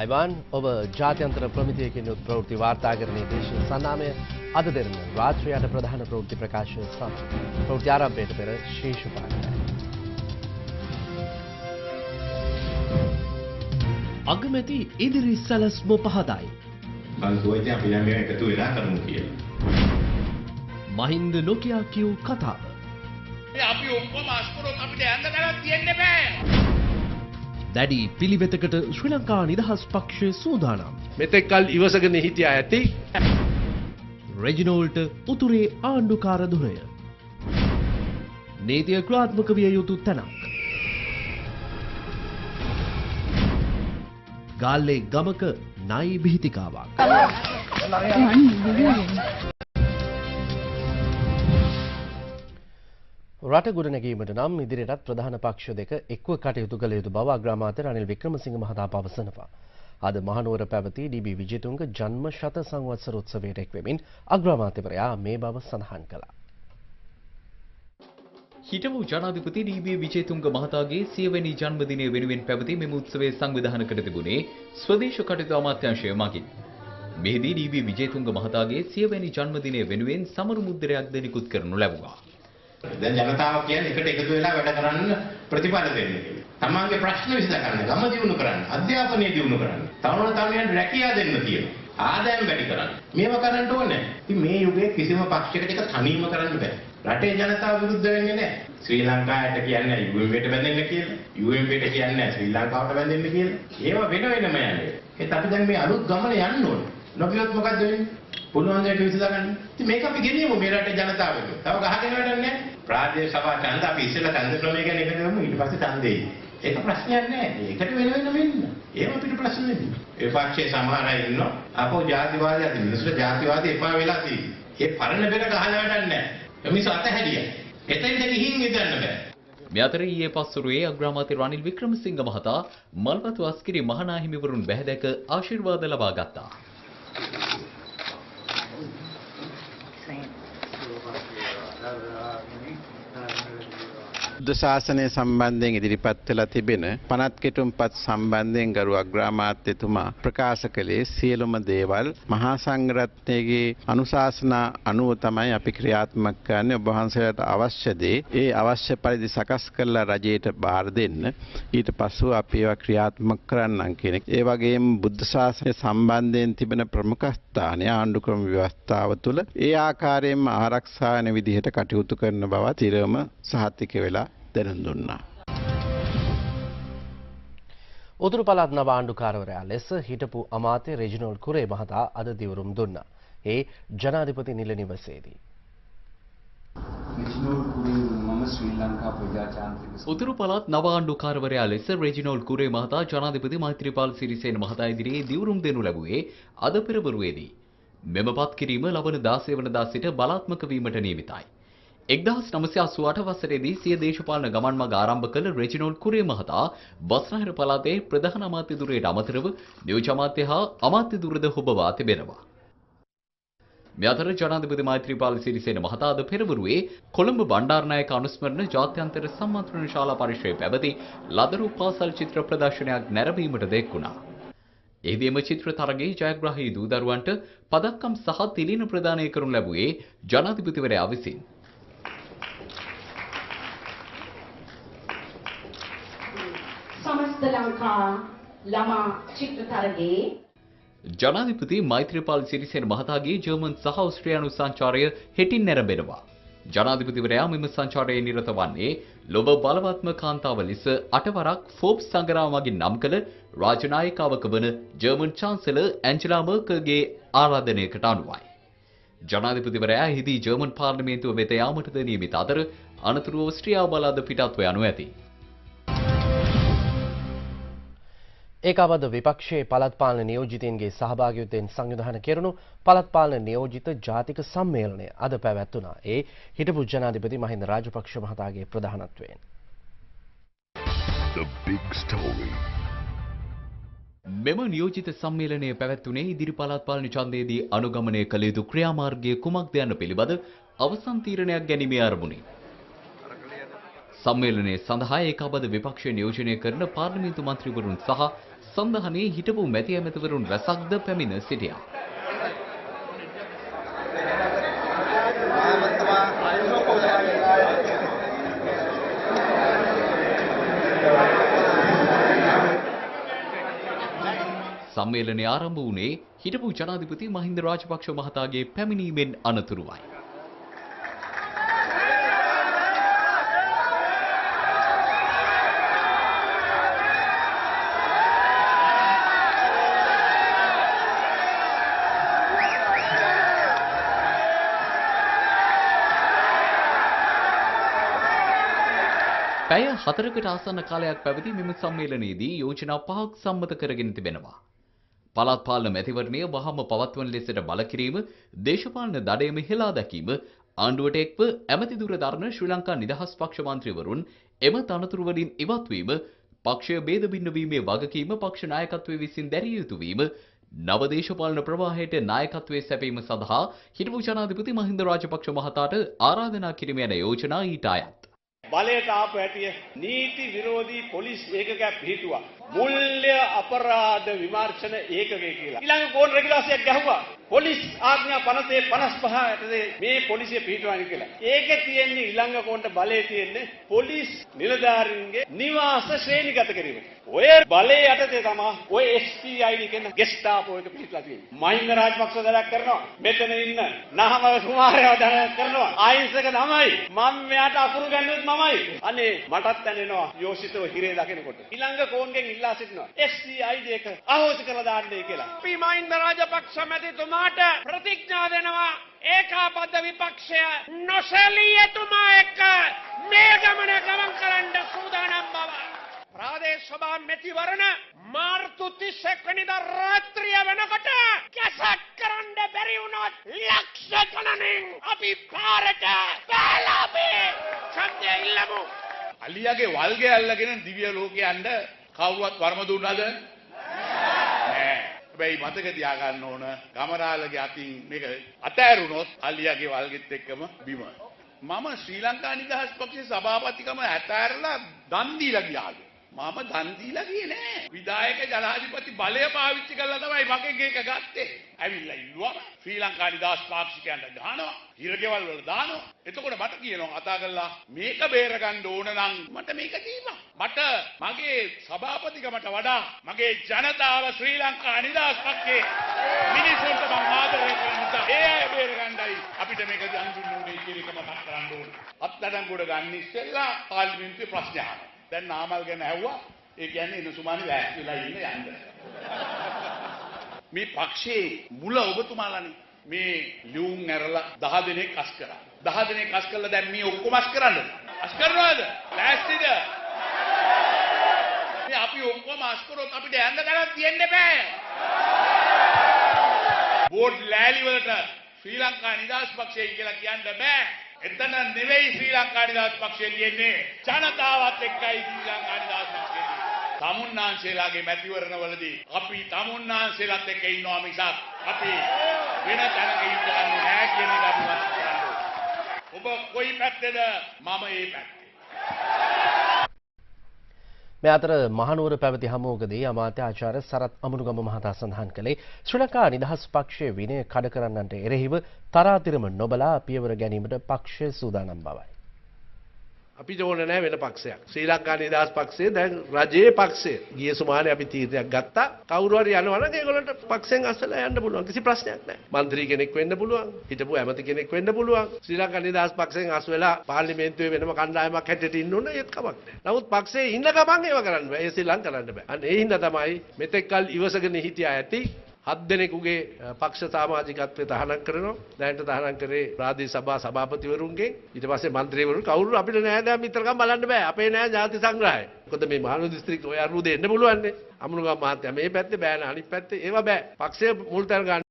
Ivan ඔබ ජාත්‍යන්තර ප්‍රමිතියකින් යුත් ප්‍රවෘත්ති වාර්තාකරණයේ දේශීය සන්නාමය අද දෙරන රාත්‍රියට ප්‍රධාන ප්‍රවෘත්ති ප්‍රකාශය සමග ප්‍රවෘත්ති ආරම්භයට පෙර ශීර්ෂ පාඨය. අගමැති ඉදිරි සැලැස්ම පහදයි. මම සෝයිතේ අපි දැන් මේක එකතු වෙලා කරමු කියලා. මහින්ද නොකියා කියූ කතාව. අපි ඔක්කොම අස්පරොත් අපිට යන්න කරලා තියෙන්න බෑ. දැඩි පිළිවෙතකට ශ්‍රී ලංකා නිදහස් පක්ෂය සූදානම්. මෙතෙක්කල් ඉවසගෙන හිටියා ඇති. රෙජිනෝල්ට උතුරේ ආණ්ඩුකාර ධුරය. නීතිය ක්‍රියාත්මක විය යුතු තැනක්. ගාල්ලේ ගමක නයි බිහිතිකාවක්. රට ගොඩනැගීමට නම් ඉදිරියටත් ප්‍රධාන පක්ෂ දෙක එක්ව කටයුතු කළ යුතු බව අග්‍රාමාත්‍ය රනිල් වික්‍රමසිංහ මහතා පවසනවා. අද මහනුවර පැවති ඩී.බී. විජේතුංග ජන්ම ශත සංවත්සර උත්සවයට එක්වෙමින් අග්‍රාමාත්‍යවරයා මේ බව සඳහන් කළා. හිටපු ජනාධිපති ඩී.බී. විජේතුංග මහතාගේ 100 වෙනි ජන්මදිනය වෙනුවෙන් පැවති මෙම උත්සවය සංවිධානය කර තිබුණේ ස්වදේශ කටයුතු අමාත්‍යාංශය මගින්. මෙහිදී ඩී.බී. විජේතුංග මහතාගේ 100 වෙනි ජන්මදිනය වෙනුවෙන් සමරු මුද්‍රයක් ද නිකුත් කරනු ලැබුවා. දැන් ජනතාව කියන්නේ එකට එකතු වෙලා වැඩ කරන්න ප්‍රතිඵල දෙන්න කියලා. තමන්ගේ ප්‍රශ්න විසඳගන්න, ගම දියුණු කරන්න, අධ්‍යාපනය දියුණු කරන්න, තරුණයන්ට රැකියාව දෙන්න තියෙනවා. ආදායම් වැඩි කරන්න. මේව කරන්න ඕනේ. ඉතින් මේ යුගයේ කිසිම පක්ෂයකට එක තනියම කරන්න බෑ. රටේ ජනතාව විරුද්ධ වෙන්නේ නැහැ. ශ්‍රී ලංකාවට කියන්නේ UMPට බැඳෙන්න කියලා. UMPට කියන්නේ ශ්‍රී ලංකාවට බැඳෙන්න කියලා. ඒවා වෙන වෙනම යන්නේ. ඒත් අපි දැන් මේ අලුත් ගමන යන්න ඕනේ. නොගියොත් මොකද්ද වෙන්නේ? පුළුවන් දෙයක් විසඳගන්න. ඉතින් මේක අපි ගෙනියමු මේ රටේ ජනතාවට. තව ගහගෙන වැඩක් නැහැ. ප්‍රාදේශීය සභා ඡන්ද අපි ඉස්සෙල්ලා ඡන්ද ක්‍රමය ගැන ඉගෙන ගමු ඊට පස්සේ ඡන්දෙයි. ඒක ප්‍රශ්නයක් නෑ. ඒකට වෙන වෙන්න. ඒව අපිට ප්‍රශ්න නෙමෙයි. ඒ පක්ෂයේ සමහර අය ඉන්නවා. අපෝ ජාතිවාදී අද මිනිස්සුන්ට ජාතිවාදී එපා වෙලා තියෙන්නේ. ඒ පරණ බෙර ගහලා වැඩක් නෑ. මිනිස්සු අතහැරියා. එතෙන්ද ගිහින් ඉඳන්න බෑ. මේ අතර ඊයේ පස්වරුවේ අග්‍රාමාත්‍ය රනිල් වික්‍රමසිංහ මහතා මල්වතු අස්කිරි මහනාහිමිවරුන් බැහැදක ආශිර්වාද ලබා ගත්තා. බුද්ධ ශාසනය සම්බන්ධයෙන් ඉදිරිපත් වෙලා තිබෙන පනත් කෙටුම්පත් සම්බන්ධයෙන් ගරු අග්‍රාමාත්‍යතුමා ප්‍රකාශ කළේ සියලුම දේවල් මහා සංඝරත්නයේගේ අනුශාසනා අනුව තමයි අපි ක්‍රියාත්මක කරන්නේ. ඔබ වහන්සේලාට අවශ්‍ය දේ ඒ අවශ්‍ය පරිදි සකස් කරලා රජයට බාර දෙන්න. ඊට පස්සෙ අපි ඒවා ක්‍රියාත්මක කරන්නම් කියන එක. ඒ වගේම බුද්ධ ශාසනය සම්බන්ධයෙන් තිබෙන ප්‍රමුඛ ස්ථානය ආණ්ඩුක්‍රම ව්‍යවස්ථාව තුළ ඒ ආකාරයෙන්ම ආරක්ෂා වෙන විදිහට කටයුතු කරන බව තිරම සහතික වෙලා දැනුම් දුන්නා. උතුරු පළාත් නව ආණ්ඩුකාරවරයා ලෙස හිටපු අමාත්‍ය රෙජිනෝල්ඩ් කුරේ මහතා අද දිවුරුම් දුන්නා. ඒ ජනාධිපති නිල නිවසේදී. උතුරු පළාත් නව ආණ්ඩුකාරවරයා ලෙස රෙජිනෝල්ඩ් කුරේ මහතා ජනාධිපති මෛත්‍රීපාල සිරිසේන මහතා ඉදිරියේ දිවුරුම් දෙනු ලැබුවේ අද පෙරවරුවේදී. මෙම පත් කිරීම ලබන 16 වනදා සිට බලාත්මක වීමට නියමිතයි. 1988 වසරේදී සිය දේශපාලන ගමන් මඟ ආරම්භ කළ රෙජිනෝල්ඩ් කුරේ මහතා බස්නාහිර පළාතේ ප්‍රධාන අමාත්‍ය ධුරයට අමතරව නියෝජ්‍ය අමාත්‍ය හා අමාත්‍ය ධුරද හොබවා තිබෙනවා. මේ අතර ජනාධිපති මෛත්‍රීපාල සිරිසේන මහතා අද පෙරවරුවේ කොළඹ බණ්ඩාරනායක අනුස්මරණ ජාත්‍යන්තර සම්මන්ත්‍රණ ශාලා පරිශ්‍රයේ පැවති ලදරු පාසල් චිත්‍ර ප්‍රදර්ශනයක් නැරඹීමට දෙක්ුණා. එහිදීම චිත්‍ර තරගයේ ජයග්‍රාහී දූ දරුවන්ට පදක්කම් සහ තිලින ප්‍රදානය කරනු ලැබුවේ ජනාධිපතිවරයා විසින්. समस्त लंका लमा चित्र තරගයේ ජනාධිපති මෛත්‍රීපාල සිරිසේන මහතාගේ ජර්මන් සහ ඕස්ට්‍රියානු සංචාරය හෙටින් නැරඹෙනවා. ජනාධිපතිවරයා මෙම සංචාරයේ නිරත වන්නේ ලොව බලවත්ම කාන්තාව ලෙස 8 වරක් ෆෝබ්ස් සංග්‍රහය මගින් නම් කළ රාජනායිකාවක වන ජර්මන් චාන්සලර් ඇන්ජලා මර්කල්ගේ ආරාධනයකට අනුවයි. ජනාධිපතිවරයා එහිදී ජර්මන් පාර්ලිමේන්තුව වෙත යාමටද නියමිත අතර අනතුරුව ඕස්ට්‍රියාව බලාද පිටත්ව යනු ඇති. ඒකාබද්ධ විපක්ෂයේ පළාත් පාලන නියෝජිතයින්ගේ සහභාගීත්වයෙන් සංවිධානය කෙරුණු පළාත් පාලන නියෝජිත ජාතික සම්මේලනය අද පැවැත්වුණා. ඒ හිටපු ජනාධිපති මහින්ද රාජපක්ෂ මහතාගේ ප්‍රධානත්වයෙන්. The big story. මෙම නියෝජිත සම්මේලනය පැවැත්වුණේ ඉදිරි පළාත් පාලන ඡන්දයේදී අනුගමනය කළ යුතු ක්‍රියාමාර්ගය කුමක්ද යන්න පිළිබඳ අවසන් තීරණයක් ගැනීමේ අරමුණින්. සම්මේලනයේ සඳහා ඒකාබද්ධ විපක්ෂය නියෝජනය කරන පාර්ලිමේන්තු මන්ත්‍රීවරුන් සහ සන්ධානයේ හිටපු මැති ඇමතිවරුන් රැසක්ද පැමිණ සිටියා. සම්මේලනය ආරම්භ වුණේ හිටපු ජනාධිපති මහින්ද රාජපක්ෂ මහතාගේ පැමිණීමෙන් අනතුරුවයි. පැය 4කට ආසන්න කාලයක් පැවති මෙම සම්මේලනයේදී යෝජනා 5ක් සම්මත කරගෙන තිබෙනවා. පළාත් පාලන මැතිවරණය වහම පවත්වන ලෙසට බල කිරීම, දේශපාලන දඩයම හෙලා දැකීම, ආණ්ඩුවට එක්ව ඇමති දුර දරන ශ්‍රී ලංකා නිදහස් පක්ෂ මන්ත්‍රීවරුන් එම තනතුරු වලින් ඉවත් වීම, පක්ෂය ભેද බින්න වීමේ වගකීම පක්ෂ නායකත්වයේ විසින් දැරිය යුතු වීම, නව දේශපාලන ප්‍රවාහයට නායකත්වයේ සැපීම සඳහා හිටපු ජනාධිපති මහින්ද රාජපක්ෂ මහතාට ආරාධනා කිරීම යන යෝජනා ඊට අයත්. බලයට ආපු හැටිය නීති විරෝධී පොලිස් ඒකකයක් පිහිටුවා. මුල්‍ය අපරාධ විමර්ශන ඒකකය කියලා. ඊළඟ කෝන් රෙගුලාසියක් ගැහුවා. පොලිස් ආඥා 55 ඇතුලේ මේ පොලිසිය පිහිටවන්නේ කියලා. ඒකේ තියෙන්නේ ඊළඟ කෝන්ට බලය තියෙන්නේ පොලිස් නිලධාරීන්ගේ නිවාස ශ්‍රේණිගත කිරීම. ඔය බලයේ යටතේ තමයි ඔය SPID කියන ගෙස්ටාපෝ එක පිහිටලා තියෙන්නේ. මහින්ද රාජපක්ෂ දරක් කරනවා. මෙතන ඉන්න නහම කුමාරයව දරක් කරනවා. අහිංසක තමයි. මම මෙයාට අකුරු ගන්නොත් මමයි. අනේ මටත් දැනෙනවා යෝෂිතව හිරේ දකිනකොට. ඊළඟ කෝන්ගෙන් ඉල්ලා සිටිනවා. SPID එක අහෝසි කරලා දාන්නයි කියලා. අපි මහින්ද රාජපක්ෂ මැතිතුමාට ප්‍රතිඥා දෙනවා. ඒකාබද්ධ විපක්ෂය නොසැලී එතුමා එක්ක මේ ගමන ගමන් කරන්න සූදානම් බව. ප්‍රාදේශ සභා මැතිවරණ මාර්තු 31 වෙනිදා රාත්‍රිය වෙනකොට කැසට් කරන්න බැරි වුණොත් ලක්ෂ ගණනින් අපි පාරට බැලපේ ඡන්දය ඉල්ලමු. අලියාගේ වල්ගේ අල්ලගෙන දිව්‍ය ලෝකේ යන්න කවුරුවත් වර්ම දුන්නද? නෑ. හැබැයි මතක තියාගන්න ඕන ගමරාලගේ අතින් මේක අතෑරුණොත් අලියාගේ වල්ගෙත් එක්කම බිම. මම ශ්‍රී ලංකා නිදහස් පක්ෂයේ සභාපතිකම අතෑරලා දන් දීලා ගියාලු. මම දන් දීලා ගියේ නෑ. විධායක ජනාධිපති බලය පාවිච්චි කරලා තමයි මගෙන් ඒක ගත්තේ. ඇවිල්ලා ඉල්ලුවා ශ්‍රී ලංකා නිදහස් පාක්ෂිකයන්ට දානවා. හිරගෙවල් වල දානවා. එතකොට මට කියනවා කතා කරලා මේක බේර ගන්න ඕන නම් මට මේක දීපන්. මට මගේ සභාපතිකමට වඩා මගේ ජනතාව ශ්‍රී ලංකා නිදහස් පක්ෂයේ මිනිසුන්ට මම ආදරය කරන නිසා ඒ අය බේර ගන්නයි අපිට මේක දන් දුන්න උනේ කියන එක මතක් කරන්න ඕනේ. අත්අඩංගුවට ගන්න ඉස්සෙල්ලා පාර්ලිමේන්තුවේ ප්‍රශ්න අහනවා. දැන් නාමල් ගැන ඇහුවා. ඒ කියන්නේ ඉන්න සුමානි වැස්තිලා ඉන්න යන්න. මේ පක්ෂේ මුල ඔබතුමාලානේ. මේ ලියුම් ඇරලා 10 දෙනෙක් අස් කරා. 10 දෙනෙක් අස් කළා දැන් මේ ඔක්කොම අස් කරන්නද? අස් කරනවද? ලෑස්තිද? මේ අපි ඔක්කොම අස් කරොත් අපිට යන්න ගලක් තියෙන්න බෑ. බෝඩ් ලෑලි වලට ශ්‍රී ලංකා නිදහස් පක්ෂය කියලා කියන්න බෑ. එතන නෙවෙයි ශ්‍රී ලංකා නිදහස් පක්ෂය කියන්නේ ජනතාවත් එක්කයි ශ්‍රී ලංකා නිදහස් පක්ෂය. තමුන්නාන්සේලාගේ මැතිවරණවලදී අපි තමුන්නාන්සේලාත් එක්ක ඉන්නවා මිසක් අපි වෙන තැනක ඉඳලා නැහැ කියන එක අපි මතක කරගන්න. ඔබ කොයි පැත්තේද? මම ඒ පැත්තේ. මේ අතර මහනුවර පැවති හමුවකදී අමාත්‍ය ආචාර්ය සරත් අමුණුගම මහතා සඳහන් කළේ ශ්‍රී ලංකා නිදහස් පක්ෂයේ විනය කඩ කරන්නන්ට එරෙහිව තරාතිරම නොබලා පියවර ගැනීමට පක්ෂය සූදානම් බවයි. අපිට ඕන නැහැ වෙන පක්ෂයක්. ශ්‍රී ලංකා නිදහස් පක්ෂය දැන් රජයේ පක්ෂය. ගිය සුමානේ අපි තීරණයක් ගත්තා. කවුරු හරි යනවා නම් ඒගොල්ලන්ට පක්ෂයෙන් අස්සලා යන්න පුළුවන්. කිසි ප්‍රශ්නයක් නැහැ. മന്ത്രി කෙනෙක් වෙන්න පුළුවන්. හිටපු ඇමති කෙනෙක් වෙන්න පුළුවන්. ශ්‍රී ලංකා නිදහස් පක්ෂයෙන් අස් වෙලා පාර්ලිමේන්තුවේ වෙනම කණ්ඩායමක් හැටියට ඉන්න ඕන ඒත් කමක් නැහැ. නමුත් පක්ෂයේ ඉන්න ගමන් ඒව කරන්න බෑ. ඒ ශ්‍රී ලංකා කරන්න බෑ. අන්න ඒ හින්දා තමයි මෙතෙක්කල් ඉවසගෙන හිටියා ඇති 7 දෙනෙකුගේ පක්ෂ සමාජිකත්වය තහනම් කරනවා. දැනට තහනම් කරේ ප්‍රාදේශ සභා සභාපතිවරුන්ගෙන්. ඊට පස්සේ മന്ത്രിවරු කවුරු අපිට නෑ දැන් මිත්‍රකම් බලන්න බෑ. අපේ නෑ ජාති සංග්‍රහය. මොකද මේ මහනුවර දිස්ත්‍රික්කය ඔය අරුදු දෙන්න පුළුවන් නේ. අමුණුගම මහත්තයා මේ පැත්තේ බෑන අනිත් පැත්තේ ඒව බෑ. පක්ෂය මුල් තැන ගන්න